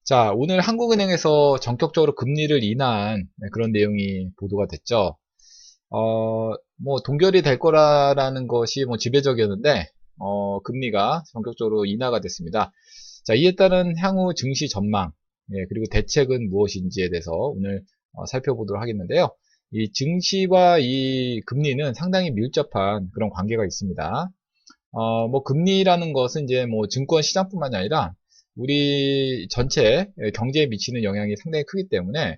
자, 오늘 한국은행에서 전격적으로 금리를 인하한 그런 내용이 보도가 됐죠. 뭐 동결이 될 거라는 것이 뭐 지배적이었는데, 금리가 전격적으로 인하가 됐습니다. 자, 이에 따른 향후 증시 전망, 그리고 대책은 무엇인지에 대해서 오늘 살펴보도록 하겠는데요. 이 증시와 이 금리는 상당히 밀접한 그런 관계가 있습니다. 뭐 금리라는 것은 이제 뭐 증권 시장뿐만 아니라 우리 전체 경제에 미치는 영향이 상당히 크기 때문에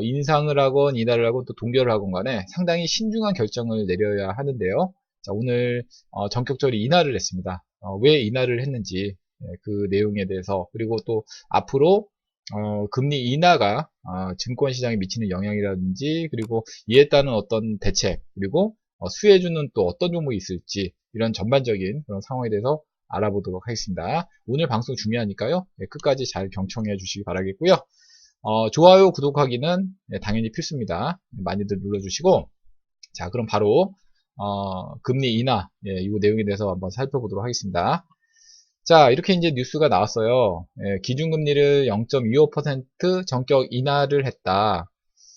인상을 하건 인하를 하건 또 동결을 하건 간에 상당히 신중한 결정을 내려야 하는데요. 자, 오늘 전격적으로 인하를 했습니다. 왜 인하를 했는지 그 내용에 대해서, 그리고 또 앞으로 금리 인하가 증권 시장에 미치는 영향이라든지, 그리고 이에 따른 어떤 대책, 그리고 수혜주는 또 어떤 종목이 있을지, 이런 전반적인 그런 상황에 대해서 알아보도록 하겠습니다. 오늘 방송 중요하니까요. 끝까지 잘 경청해 주시기 바라겠고요. 좋아요, 구독하기는 당연히 필수입니다. 많이들 눌러주시고, 자, 그럼 바로 금리 인하, 이 내용에 대해서 한번 살펴보도록 하겠습니다. 자, 이렇게 이제 뉴스가 나왔어요. 기준금리를 0.25% 전격 인하를 했다.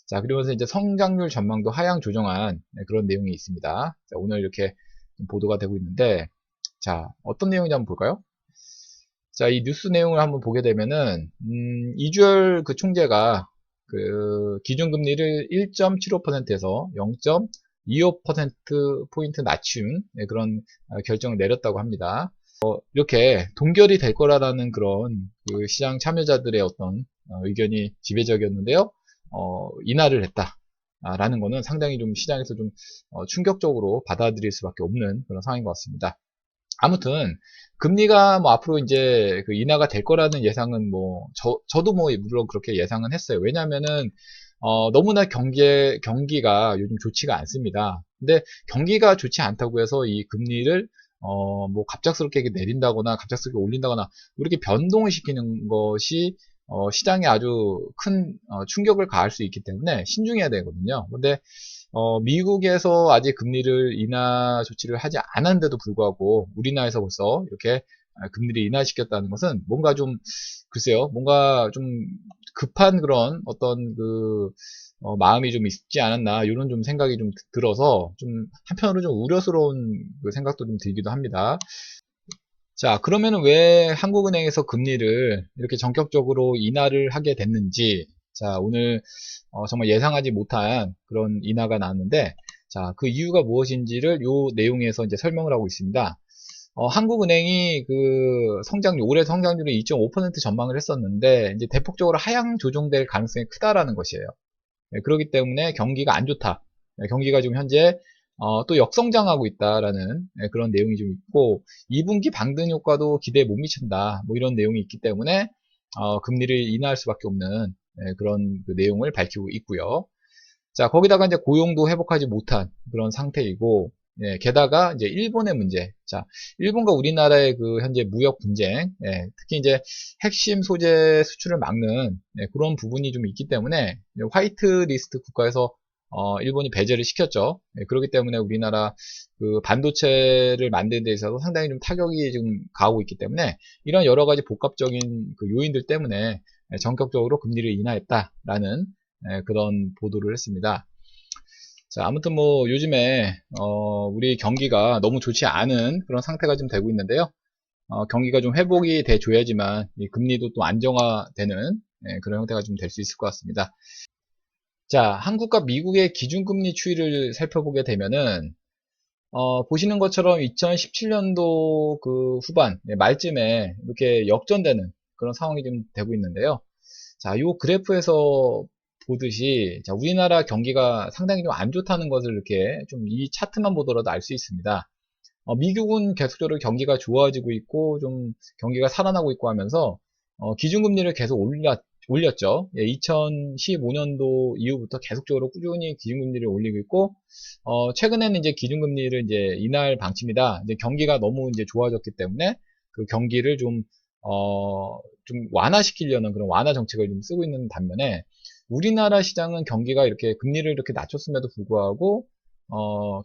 자, 그러면서 이제 성장률 전망도 하향 조정한 그런 내용이 있습니다. 자, 오늘 이렇게 보도가 되고 있는데, 자, 어떤 내용인지 한번 볼까요? 자, 이 뉴스 내용을 한번 보게 되면은, 이주열 그 총재가 그 기준금리를 1.75%에서 0.25%포인트 낮춘 그런 결정을 내렸다고 합니다. 이렇게 동결이 될 거라는 그런 그 시장 참여자들의 어떤 의견이 지배적이었는데요. 인하를 했다라는 거는 상당히 좀 시장에서 좀 충격적으로 받아들일 수밖에 없는 그런 상황인 것 같습니다. 아무튼 금리가 뭐 앞으로 이제 그 인하가 될 거라는 예상은 뭐 저도 뭐 물론 그렇게 예상은 했어요. 왜냐면은 너무나 경기가 요즘 좋지가 않습니다. 근데 경기가 좋지 않다고 해서 이 금리를 뭐 갑작스럽게 내린다거나 갑작스럽게 올린다거나 이렇게 변동을 시키는 것이 시장에 아주 큰 충격을 가할 수 있기 때문에 신중해야 되거든요. 근데 미국에서 아직 금리를 인하 조치를 하지 않았는데도 불구하고 우리나라에서 벌써 이렇게 금리를 인하시켰다는 것은 뭔가 좀 글쎄요, 뭔가 좀 급한 그런 어떤 그 마음이 좀 있지 않았나 이런 좀 생각이 좀 들어서 좀 한편으로 좀 우려스러운 그 생각도 좀 들기도 합니다. 자, 그러면은 왜 한국은행에서 금리를 이렇게 전격적으로 인하를 하게 됐는지, 자, 오늘 정말 예상하지 못한 그런 인하가 나왔는데, 자, 그 이유가 무엇인지를 요 내용에서 이제 설명을 하고 있습니다. 한국은행이 그 올해 성장률이 2.5% 전망을 했었는데, 이제 대폭적으로 하향 조정될 가능성이 크다라는 것이에요. 그렇기 때문에 경기가 안 좋다. 경기가 지금 현재 또 역성장하고 있다라는 그런 내용이 좀 있고 2분기 방등 효과도 기대에 못 미친다. 뭐 이런 내용이 있기 때문에 금리를 인하할 수밖에 없는 그런 그 내용을 밝히고 있고요. 자, 거기다가 이제 고용도 회복하지 못한 그런 상태이고 게다가 이제 일본의 문제. 자, 일본과 우리나라의 그 현재 무역 분쟁, 특히 이제 핵심 소재 수출을 막는 그런 부분이 좀 있기 때문에 화이트 리스트 국가에서 일본이 배제를 시켰죠. 그렇기 때문에 우리나라 그 반도체를 만드는 데 있어서 상당히 좀 타격이 지금 가하고 있기 때문에 이런 여러 가지 복합적인 그 요인들 때문에 전격적으로 금리를 인하했다라는 그런 보도를 했습니다. 자, 아무튼 뭐 요즘에 우리 경기가 너무 좋지 않은 그런 상태가 좀 되고 있는데요. 경기가 좀 회복이 돼 줘야지만 이 금리도 또 안정화되는 그런 형태가 좀 될 수 있을 것 같습니다. 자, 한국과 미국의 기준금리 추이를 살펴보게 되면은 보시는 것처럼 2017년도 그 후반 말쯤에 이렇게 역전되는 그런 상황이 좀 되고 있는데요. 자, 이 그래프에서 보듯이 자, 우리나라 경기가 상당히 좀 안 좋다는 것을 이렇게 좀 이 차트만 보더라도 알 수 있습니다. 미국은 계속적으로 경기가 좋아지고 있고 좀 경기가 살아나고 있고 하면서 기준금리를 계속 올렸죠. 2015년도 이후부터 계속적으로 꾸준히 기준금리를 올리고 있고 최근에는 이제 기준금리를 이제 인하할 방침이다. 이제 경기가 너무 이제 좋아졌기 때문에 그 경기를 좀 완화시키려는 그런 완화 정책을 좀 쓰고 있는 반면에 우리나라 시장은 경기가 이렇게 금리를 이렇게 낮췄음에도 불구하고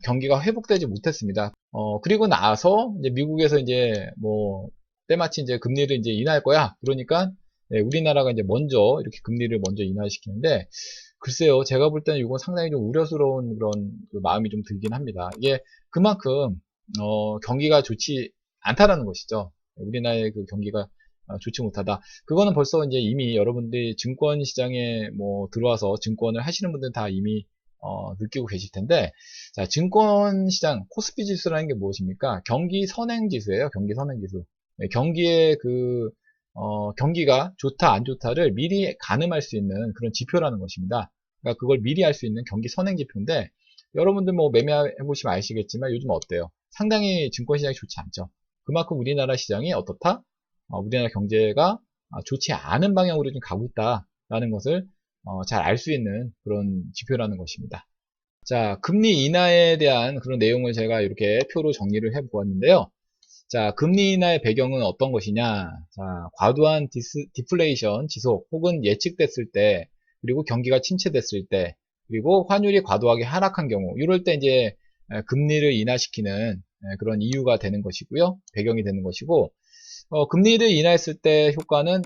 경기가 회복되지 못했습니다. 그리고 나서 이제 미국에서 이제 뭐 때마침 이제 금리를 이제 인하할 거야. 그러니까 예, 우리나라가 이제 먼저 이렇게 금리를 먼저 인하시키는데, 글쎄요, 제가 볼 때는 이건 상당히 좀 우려스러운 그런 그 마음이 좀 들긴 합니다. 이게 그만큼 경기가 좋지 않다라는 것이죠. 우리나라의 그 경기가 좋지 못하다. 그거는 벌써 이제 이미 여러분들이 증권 시장에 뭐 들어와서 증권을 하시는 분들은 다 이미 느끼고 계실 텐데, 자, 증권 시장 코스피 지수라는 게 무엇입니까? 경기 선행 지수예요. 경기 선행 지수. 네, 경기의 경기가 좋다 안 좋다를 미리 가늠할 수 있는 그런 지표라는 것입니다. 그러니까 그걸 미리 알 수 있는 경기 선행 지표인데, 여러분들 뭐 매매해 보시면 아시겠지만 요즘 어때요? 상당히 증권 시장이 좋지 않죠. 그만큼 우리나라 시장이 어떻다? 우리나라 경제가 좋지 않은 방향으로 좀 가고 있다라는 것을 잘 알 수 있는 그런 지표라는 것입니다. 자, 금리 인하에 대한 그런 내용을 제가 이렇게 표로 정리를 해 보았는데요. 자, 금리 인하의 배경은 어떤 것이냐? 자, 과도한 디플레이션 지속 혹은 예측됐을 때, 그리고 경기가 침체됐을 때, 그리고 환율이 과도하게 하락한 경우, 이럴 때 이제 금리를 인하시키는 그런 이유가 되는 것이고요. 배경이 되는 것이고, 금리를 인하했을 때 효과는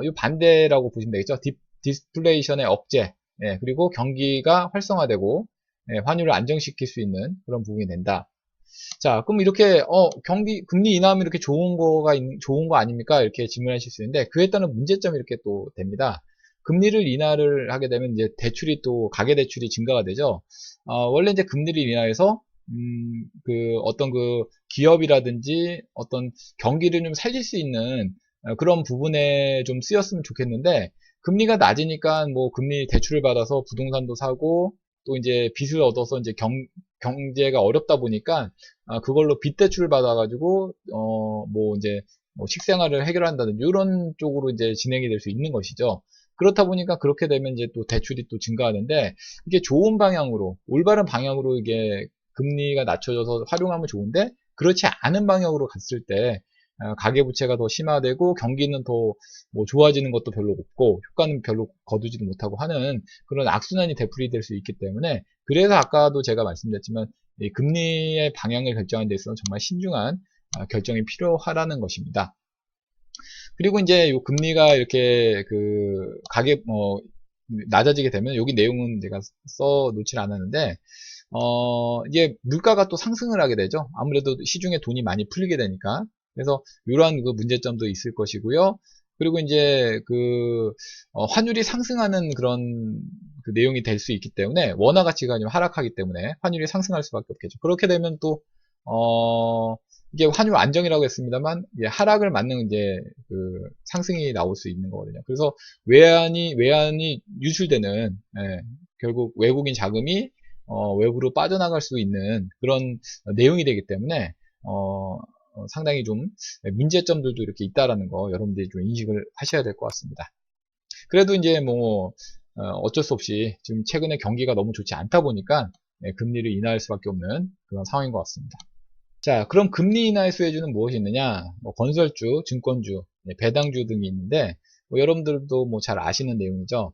이 반대라고 보시면 되겠죠. 디플레이션의 억제, 예, 그리고 경기가 활성화되고 예, 환율을 안정시킬 수 있는 그런 부분이 된다. 자, 그럼 이렇게 금리 인하하면 이렇게 좋은 거 아닙니까? 이렇게 질문하실 수 있는데 그에 따른 문제점이 이렇게 또 됩니다. 금리를 인하를 하게 되면 이제 대출이 또 가계 대출이 증가가 되죠. 원래 이제 금리를 인하해서 어떤 그 기업이라든지 어떤 경기를 좀 살릴 수 있는 그런 부분에 좀 쓰였으면 좋겠는데 금리가 낮으니까 뭐 금리 대출을 받아서 부동산도 사고 또 이제 빚을 얻어서 이제 경제가 어렵다 보니까 그걸로 빚 대출을 받아가지고 뭐 이제 뭐 식생활을 해결한다든지 이런 쪽으로 이제 진행이 될 수 있는 것이죠. 그렇다 보니까 그렇게 되면 이제 또 대출이 또 증가하는데 이게 좋은 방향으로 올바른 방향으로 이게 금리가 낮춰져서 활용하면 좋은데 그렇지 않은 방향으로 갔을 때 가계부채가 더 심화되고 경기는 더 뭐 좋아지는 것도 별로 없고 효과는 별로 거두지도 못하고 하는 그런 악순환이 되풀이 될 수 있기 때문에 그래서 아까도 제가 말씀드렸지만 이 금리의 방향을 결정하는 데 있어서 정말 신중한 결정이 필요하다는 것입니다. 그리고 이제 요 금리가 이렇게 그 가계 낮아지게 되면 여기 내용은 제가 써 놓질 않았는데 이게 물가가 또 상승을 하게 되죠. 아무래도 시중에 돈이 많이 풀리게 되니까. 그래서 이러한 그 문제점도 있을 것이고요. 그리고 이제 환율이 상승하는 그런 그 내용이 될 수 있기 때문에 원화 가치가 좀 하락하기 때문에 환율이 상승할 수밖에 없겠죠. 그렇게 되면 또 이게 환율 안정이라고 했습니다만 하락을 맞는 이제 그 상승이 나올 수 있는 거거든요. 그래서 외환이 유출되는 결국 외국인 자금이 외부로 빠져나갈 수 있는 그런 내용이 되기 때문에 상당히 좀 문제점들도 이렇게 있다라는 거 여러분들이 좀 인식을 하셔야 될 것 같습니다. 그래도 이제 뭐 어쩔 수 없이 지금 최근에 경기가 너무 좋지 않다 보니까 금리를 인하할 수밖에 없는 그런 상황인 것 같습니다. 자, 그럼 금리 인하의 수혜주는 무엇이 있느냐? 뭐 건설주, 증권주, 배당주 등이 있는데 뭐 여러분들도 뭐 잘 아시는 내용이죠.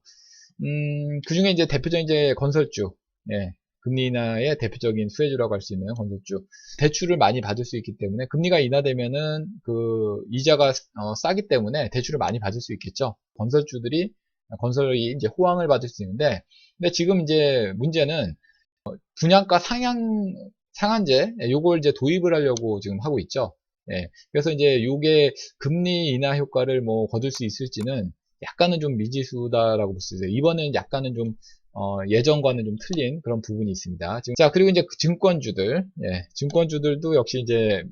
그 중에 이제 대표적인 이제 건설주, 예, 금리 인하의 대표적인 수혜주라고 할 수 있는 건설주. 대출을 많이 받을 수 있기 때문에 금리가 인하되면은 그 이자가 싸기 때문에 대출을 많이 받을 수 있겠죠. 건설이 이제 호황을 받을 수 있는데, 근데 지금 이제 문제는 분양가 상한제, 요걸 이제 도입을 하려고 지금 하고 있죠. 예, 그래서 이제 요게 금리 인하 효과를 뭐 거둘 수 있을지는 약간은 좀 미지수다라고 볼 수 있어요. 이번에는 약간은 좀 예전과는 좀 틀린 그런 부분이 있습니다. 자, 그리고 이제 증권주들, 예, 증권주들도 역시 이제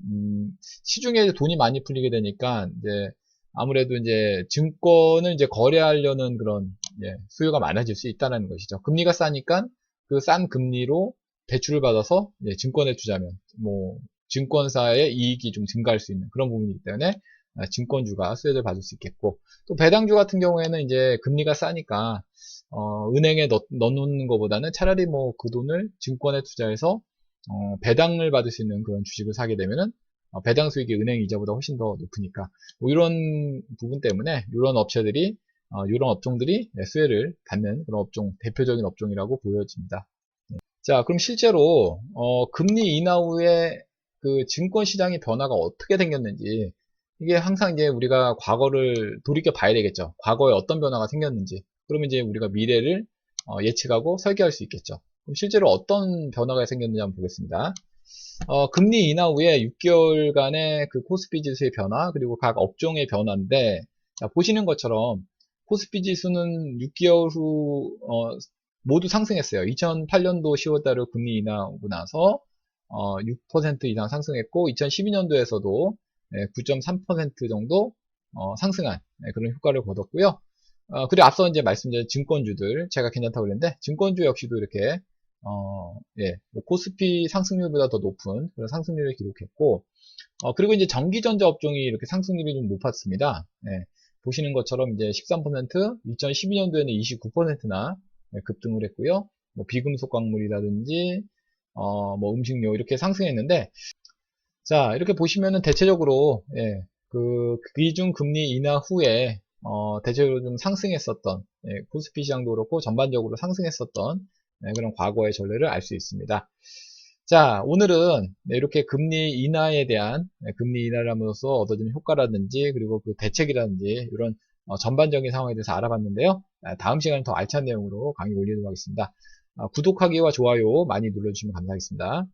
시중에 돈이 많이 풀리게 되니까 이제 아무래도 이제 증권을 이제 거래하려는 그런 수요가 많아질 수 있다는 것이죠. 금리가 싸니까 그 싼 금리로 대출을 받아서 증권에 투자하면 뭐 증권사의 이익이 좀 증가할 수 있는 그런 부분이기 때문에 증권주가 수혜를 받을 수 있겠고 또 배당주 같은 경우에는 이제 금리가 싸니까 은행에 넣는 것보다는 차라리 뭐 그 돈을 증권에 투자해서 배당을 받을 수 있는 그런 주식을 사게 되면은 배당 수익이 은행 이자보다 훨씬 더 높으니까 뭐 이런 부분 때문에 이런 업체들이 이런 업종들이 수혜를 받는 그런 대표적인 업종이라고 보여집니다. 자, 그럼 실제로 금리 인하 후에 그 증권 시장의 변화가 어떻게 생겼는지 이게 항상 이제 우리가 과거를 돌이켜 봐야 되겠죠. 과거에 어떤 변화가 생겼는지. 그러면 이제 우리가 미래를 예측하고 설계할 수 있겠죠. 그럼 실제로 어떤 변화가 생겼는지 한번 보겠습니다. 금리 인하 후에 6개월간의 그 코스피 지수의 변화, 그리고 각 업종의 변화인데, 자, 보시는 것처럼 코스피 지수는 6개월 후 모두 상승했어요. 2008년도 10월달에 금리 인하하고 나서 6% 이상 상승했고, 2012년도에서도 9.3% 정도 상승한 그런 효과를 거뒀고요. 그리고 앞서 이제 말씀드린 증권주들 제가 괜찮다고 그랬는데, 증권주 역시도 이렇게 예, 뭐 코스피 상승률보다 더 높은 그런 상승률을 기록했고, 그리고 이제 전기전자 업종이 이렇게 상승률이 좀 높았습니다. 예, 보시는 것처럼 이제 13%, 2012년도에는 29%나 급등을 했고요. 뭐 비금속 광물이라든지 뭐 음식료 이렇게 상승했는데, 자, 이렇게 보시면은 대체적으로, 예, 그 기준 금리 인하 후에, 대체적으로 좀 상승했었던, 예, 코스피 시장도 그렇고 전반적으로 상승했었던, 그런 과거의 전례를 알 수 있습니다. 자, 오늘은 네, 이렇게 금리 인하에 대한, 금리 인하를 함으로써 얻어지는 효과라든지, 그리고 그 대책이라든지, 이런 전반적인 상황에 대해서 알아봤는데요. 다음 시간에 더 알찬 내용으로 강의 올리도록 하겠습니다. 구독하기와 좋아요 많이 눌러주시면 감사하겠습니다.